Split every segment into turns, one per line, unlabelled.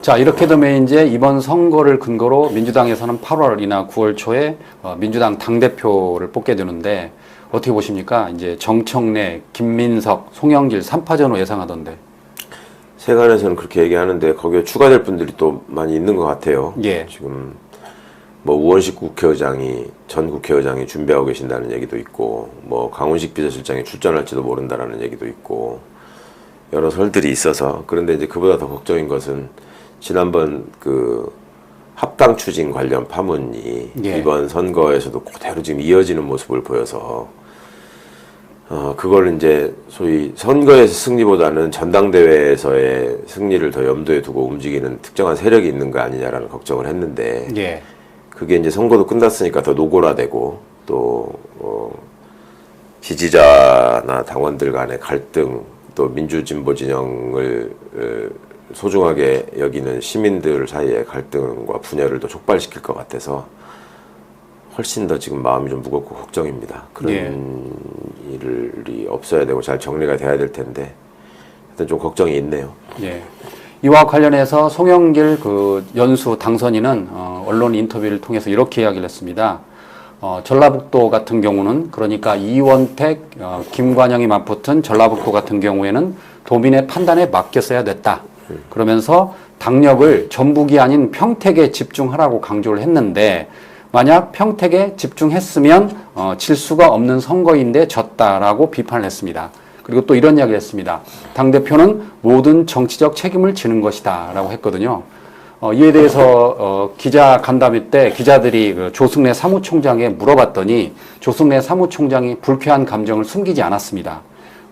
자, 이렇게 되면 이제 이번 선거를 근거로 민주당에서는 8월이나 9월 초에 민주당 당대표를 뽑게 되는데 어떻게 보십니까? 이제 정청래, 김민석, 송영길 3파전으로 예상하던데.
세간에서는 그렇게 얘기하는데 거기에 추가될 분들이 또 많이 있는 것 같아요.
예.
지금 뭐 우원식 국회의장이 전 국회의장이 준비하고 계신다는 얘기도 있고 뭐 강훈식 비서실장이 출전할지도 모른다라는 얘기도 있고 여러 설들이 있어서 그런데 이제 그보다 더 걱정인 것은 지난번 그 합당 추진 관련 파문이
예.
이번 선거에서도 그대로 지금 이어지는 모습을 보여서 그걸 이제 소위 선거에서 승리보다는 전당대회에서의 승리를 더 염두에 두고 움직이는 특정한 세력이 있는 거 아니냐라는 걱정을 했는데
예.
그게 이제 선거도 끝났으니까 더 노골화되고 또 지지자나 당원들 간의 갈등 또 민주진보 진영을 소중하게 여기는 시민들 사이의 갈등과 분열을 더 촉발시킬 것 같아서 훨씬 더 지금 마음이 좀 무겁고 걱정입니다. 그런 일이 없어야 되고 잘 정리가 돼야 될 텐데 하여튼 좀 걱정이 있네요.
예. 이와 관련해서 송영길 그 연수 당선인은 언론 인터뷰를 통해서 이렇게 이야기를 했습니다. 전라북도 같은 경우는 그러니까 이원택, 김관영이 맞붙은 전라북도 같은 경우에는 도민의 판단에 맡겼어야 됐다. 그러면서 당력을 전북이 아닌 평택에 집중하라고 강조를 했는데 만약 평택에 집중했으면 질 수가 없는 선거인데 졌다라고 비판을 했습니다. 그리고 또 이런 이야기를 했습니다. 당대표는 모든 정치적 책임을 지는 것이다 라고 했거든요. 이에 대해서 기자 간담회 때 기자들이 그 조승래 사무총장에 물어봤더니 조승래 사무총장이 불쾌한 감정을 숨기지 않았습니다.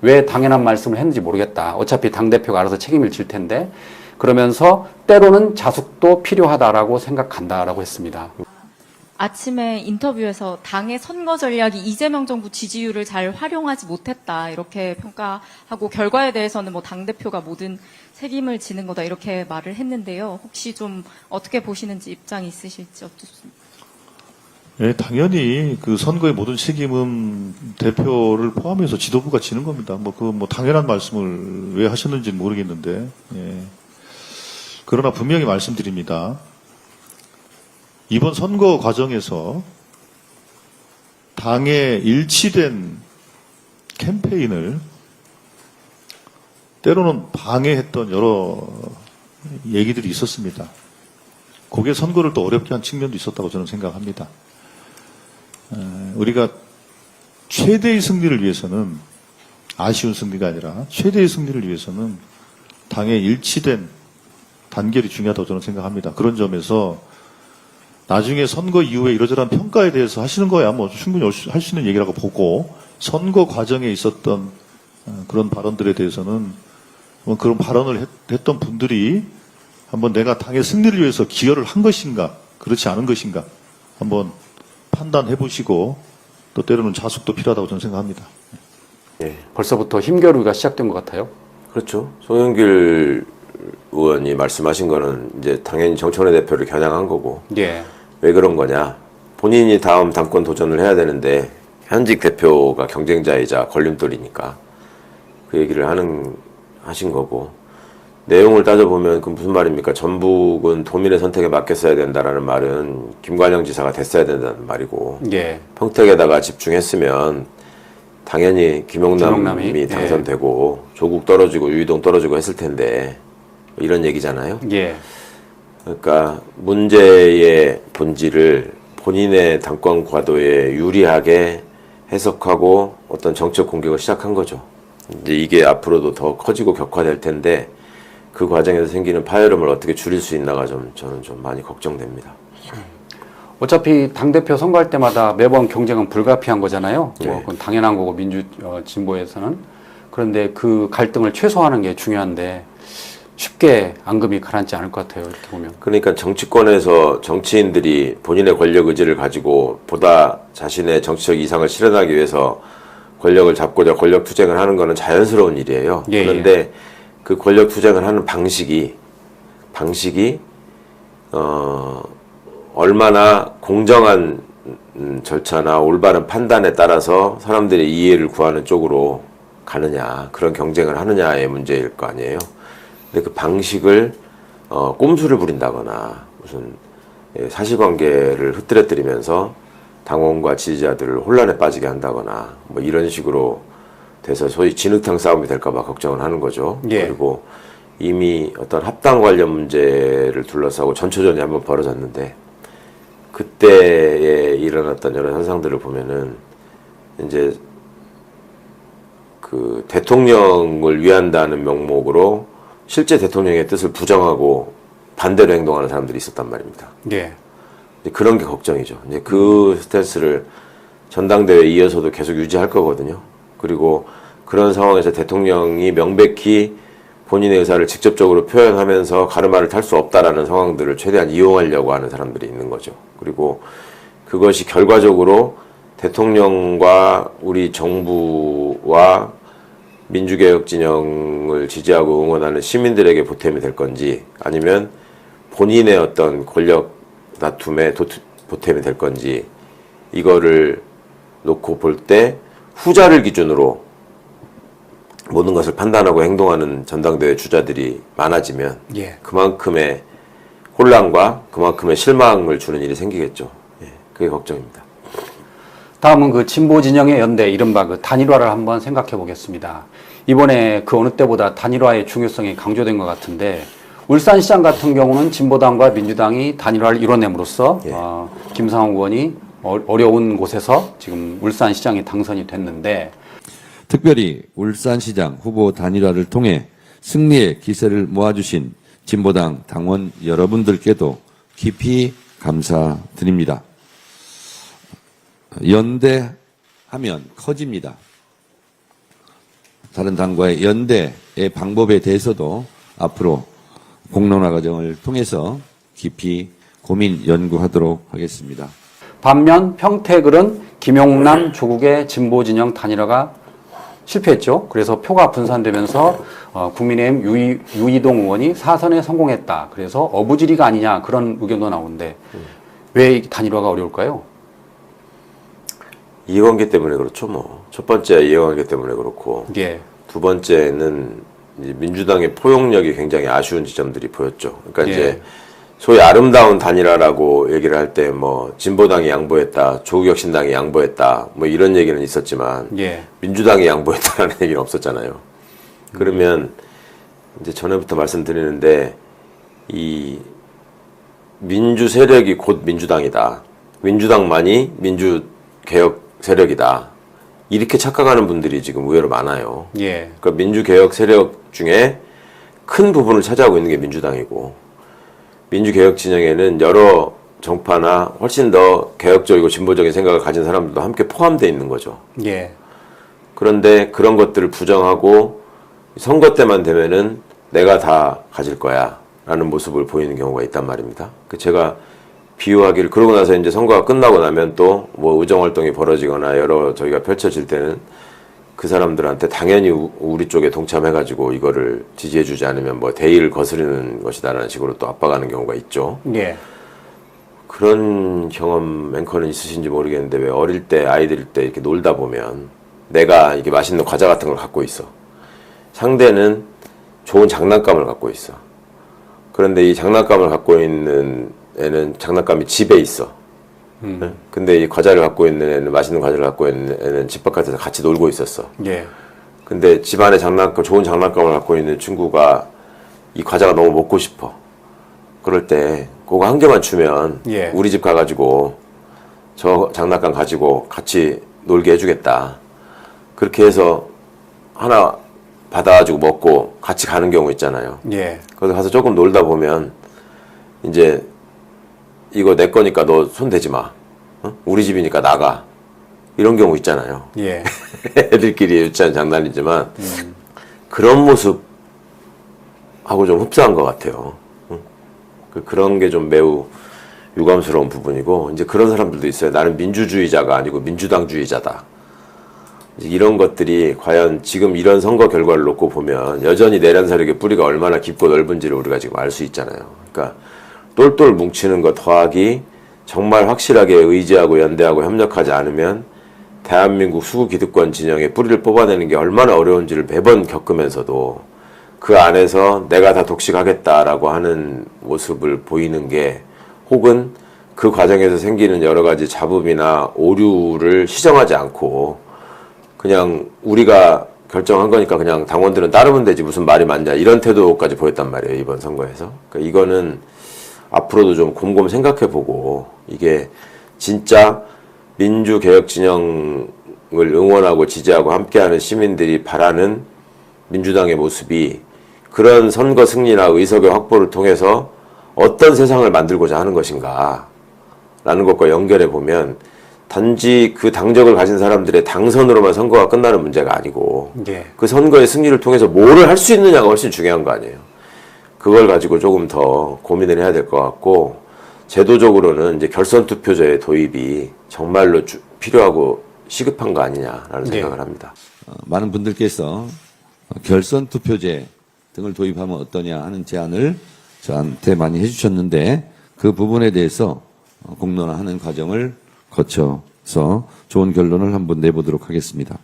왜 당연한 말씀을 했는지 모르겠다. 어차피 당대표가 알아서 책임을 질 텐데 그러면서 때로는 자숙도 필요하다라고 생각한다라고 했습니다.
아침에 인터뷰에서 당의 선거 전략이 이재명 정부 지지율을 잘 활용하지 못했다 이렇게 평가하고 결과에 대해서는 뭐 당대표가 모든 책임을 지는 거다 이렇게 말을 했는데요. 혹시 좀 어떻게 보시는지 입장이 있으실지 어떻습니까?
네, 당연히 그 선거의 모든 책임은 대표를 포함해서 지도부가 지는 겁니다. 뭐 당연한 말씀을 왜 하셨는지는 모르겠는데, 예. 그러나 분명히 말씀드립니다. 이번 선거 과정에서 당의 일치된 캠페인을 때로는 방해했던 여러 얘기들이 있었습니다. 그게 선거를 또 어렵게 한 측면도 있었다고 저는 생각합니다. 우리가 최대의 승리를 위해서는 아쉬운 승리가 아니라 최대의 승리를 위해서는 당의 일치된 단결이 중요하다고 저는 생각합니다. 그런 점에서 나중에 선거 이후에 이러저러한 평가에 대해서 하시는 거야 뭐 충분히 할 수 있는 얘기라고 보고 선거 과정에 있었던 그런 발언들에 대해서는 그런 발언을 했던 분들이 한번 내가 당의 승리를 위해서 기여를 한 것인가 그렇지 않은 것인가 한번 판단해 보시고 또 때로는 자숙도 필요하다고 저는 생각합니다.
예.
벌써부터 힘겨루기가 시작된 것 같아요.
그렇죠. 송영길 의원이 말씀하신 거는 이제 당연히 정청래 대표를 겨냥한 거고
예.
왜 그런 거냐. 본인이 다음 당권 도전을 해야 되는데 현직 대표가 경쟁자이자 걸림돌이니까 그 얘기를 하신 거고 내용을 따져보면 그 무슨 말입니까? 전북은 도민의 선택에 맡겼어야 된다라는 말은 김관영 지사가 됐어야 된다는 말이고
예.
평택에다가 집중했으면 당연히 김용남이 당선되고 조국 떨어지고 유이동 떨어지고 했을 텐데 이런 얘기잖아요.
예.
그러니까 문제의 본질을 본인의 당권 과도에 유리하게 해석하고 어떤 정책 공격을 시작한 거죠. 이제 이게 앞으로도 더 커지고 격화될 텐데 그 과정에서 생기는 파열음을 어떻게 줄일 수 있나가 저는 좀 많이 걱정됩니다.
어차피 당대표 선거할 때마다 매번 경쟁은 불가피한 거잖아요.
네.
뭐 그건 당연한 거고 진보에서는. 그런데 그 갈등을 최소화하는 게 중요한데 쉽게 앙금이 가라앉지 않을 것 같아요. 이렇게 보면.
그러니까 정치권에서 정치인들이 본인의 권력 의지를 가지고 보다 자신의 정치적 이상을 실현하기 위해서 권력을 잡고자 권력 투쟁을 하는 것은 자연스러운 일이에요.
예,
그런데 그 권력 투쟁을 하는 방식이 얼마나 공정한 절차나 올바른 판단에 따라서 사람들의 이해를 구하는 쪽으로 가느냐, 그런 경쟁을 하느냐의 문제일 거 아니에요. 근데 그 방식을 꼼수를 부린다거나 무슨 사실관계를 흐트러뜨리면서 당원과 지지자들을 혼란에 빠지게 한다거나 뭐 이런 식으로 돼서 소위 진흙탕 싸움이 될까봐 걱정을 하는 거죠.
예.
그리고 이미 어떤 합당 관련 문제를 둘러싸고 전초전이 한번 벌어졌는데 그때에 일어났던 여러 현상들을 보면은 이제 그 대통령을 위한다는 명목으로 실제 대통령의 뜻을 부정하고 반대로 행동하는 사람들이 있었단 말입니다.
예.
그런 게 걱정이죠. 이제 그 스탠스를 전당대회에 이어서도 계속 유지할 거거든요. 그리고 그런 상황에서 대통령이 명백히 본인의 의사를 직접적으로 표현하면서 가르마를 탈 수 없다라는 상황들을 최대한 이용하려고 하는 사람들이 있는 거죠. 그리고 그것이 결과적으로 대통령과 우리 정부와 민주개혁 진영을 지지하고 응원하는 시민들에게 보탬이 될 건지 아니면 본인의 어떤 권력 다툼에 보탬이 될 건지 이거를 놓고 볼 때 후자를 기준으로 모든 것을 판단하고 행동하는 전당대회 주자들이 많아지면
예.
그만큼의 혼란과 그만큼의 실망을 주는 일이 생기겠죠. 예, 그게 걱정입니다.
다음은 그 진보 진영의 연대, 이른바 그 단일화를 한번 생각해 보겠습니다. 이번에 그 어느 때보다 단일화의 중요성이 강조된 것 같은데 울산시장 같은 경우는 진보당과 민주당이 단일화를 이뤄냄으로써
예.
김상훈 의원이 어려운 곳에서 지금 울산시장이 당선이 됐는데
특별히 울산시장 후보 단일화를 통해 승리의 기세를 모아주신 진보당 당원 여러분들께도 깊이 감사드립니다. 연대하면 커집니다. 다른 당과의 연대의 방법에 대해서도 앞으로 공론화 과정을 통해서 깊이 고민 연구하도록 하겠습니다.
반면 평택을은 김용남 조국의 진보 진영 단일화가 실패했죠. 그래서 표가 분산되면서 국민의힘 유이동 의원이 사선에 성공했다. 그래서 어부지리가 아니냐 그런 의견도 나오는데 왜 이 단일화가 어려울까요?
이해관계 때문에 그렇죠. 뭐 첫 번째 이해관계 때문에 그렇고
예.
두 번째는 이제 민주당의 포용력이 굉장히 아쉬운 지점들이 보였죠. 그러니까
예.
이제 소위 아름다운 단일화라고 얘기를 할 때 뭐 진보당이 양보했다, 조국혁신당이 양보했다, 뭐 이런 얘기는 있었지만
예.
민주당이 양보했다라는 얘기는 없었잖아요. 그러면 이제 전에부터 말씀드리는데 이 민주 세력이 곧 민주당이다. 민주당만이 민주개혁 세력이다. 이렇게 착각하는 분들이 지금 의외로 많아요.
예.
그러니까 민주개혁 세력 중에 큰 부분을 차지하고 있는 게 민주당이고 민주개혁 진영에는 여러 정파나 훨씬 더 개혁적이고 진보적인 생각을 가진 사람들도 함께 포함되어 있는 거죠.
예.
그런데 그런 것들을 부정하고 선거 때만 되면은 내가 다 가질 거야 라는 모습을 보이는 경우가 있단 말입니다. 제가 비유하기를 그러고 나서 이제 선거가 끝나고 나면 또 뭐 의정활동이 벌어지거나 여러 저희가 펼쳐질 때는 그 사람들한테 당연히 우리 쪽에 동참해가지고 이거를 지지해주지 않으면 뭐 대의를 거스르는 것이다라는 식으로 또 압박하는 경우가 있죠.
예.
그런 경험 앵커는 있으신지 모르겠는데 왜 어릴 때 아이들 때 이렇게 놀다 보면 내가 이렇게 맛있는 과자 같은 걸 갖고 있어. 상대는 좋은 장난감을 갖고 있어. 그런데 이 장난감을 갖고 있는 애는 장난감이 집에 있어. 네? 근데 이 과자를 갖고 있는 애는 맛있는 과자를 갖고 있는 애는 집 바깥에서 같이 놀고 있었어.
예.
근데 집안에 좋은 장난감을 갖고 있는 친구가 이 과자가 너무 먹고 싶어. 그럴 때 그거 한 개만 주면
예.
우리 집 가가지고 저 장난감 가지고 같이 놀게 해주겠다. 그렇게 해서 하나 받아가지고 먹고 같이 가는 경우 있잖아요.
예.
거기 가서 조금 놀다 보면 이제 이거 내 거니까 너 손 대지 마. 어? 우리 집이니까 나가. 이런 경우 있잖아요.
예.
애들끼리 유치한 장난이지만 그런 모습하고 좀 흡사한 것 같아요. 응? 그런 게 좀 매우 유감스러운 부분이고 이제 그런 사람들도 있어요. 나는 민주주의자가 아니고 민주당주의자다. 이제 이런 것들이 과연 지금 이런 선거 결과를 놓고 보면 여전히 내란 세력의 뿌리가 얼마나 깊고 넓은지를 우리가 지금 알 수 있잖아요. 그러니까 똘똘 뭉치는 것 더하기 정말 확실하게 의지하고 연대하고 협력하지 않으면 대한민국 수구 기득권 진영의 뿌리를 뽑아내는 게 얼마나 어려운지를 매번 겪으면서도 그 안에서 내가 다 독식하겠다라고 하는 모습을 보이는 게 혹은 그 과정에서 생기는 여러 가지 잡음이나 오류를 시정하지 않고 그냥 우리가 결정한 거니까 그냥 당원들은 따르면 되지 무슨 말이 많냐 이런 태도까지 보였단 말이에요. 이번 선거에서. 그러니까 이거는 앞으로도 좀 곰곰 생각해보고 이게 진짜 민주개혁 진영을 응원하고 지지하고 함께하는 시민들이 바라는 민주당의 모습이 그런 선거 승리나 의석의 확보를 통해서 어떤 세상을 만들고자 하는 것인가 라는 것과 연결해 보면 단지 그 당적을 가진 사람들의 당선으로만 선거가 끝나는 문제가 아니고
예.
그 선거의 승리를 통해서 뭐를 할 수 있느냐가 훨씬 중요한 거 아니에요. 그걸 가지고 조금 더 고민을 해야 될 것 같고 제도적으로는 이제 결선 투표제의 도입이 정말로 필요하고 시급한 거 아니냐라는 생각을 합니다.
많은 분들께서 결선 투표제 등을 도입하면 어떠냐 하는 제안을 저한테 많이 해주셨는데 그 부분에 대해서 공론화하는 과정을 거쳐서 좋은 결론을 한번 내보도록 하겠습니다.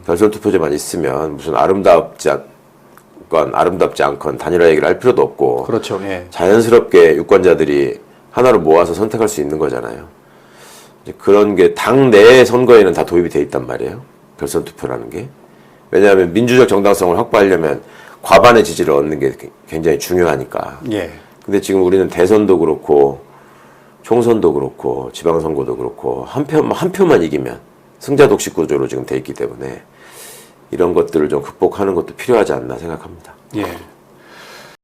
결선 투표제만 있으면 무슨 아름답지 않건 단일화 얘기를 할 필요도 없고
그렇죠. 예.
자연스럽게 유권자들이 하나로 모아서 선택할 수 있는 거잖아요. 이제 그런 게 당 내 선거에는 다 도입이 돼 있단 말이에요. 결선 투표라는 게. 왜냐하면 민주적 정당성을 확보하려면 과반의 지지를 얻는 게 굉장히 중요하니까.
예.
근데 지금 우리는 대선도 그렇고 총선도 그렇고 지방선거도 그렇고 한 표만 이기면 승자 독식 구조로 지금 돼 있기 때문에 이런 것들을 좀 극복하는 것도 필요하지 않나 생각합니다.
예.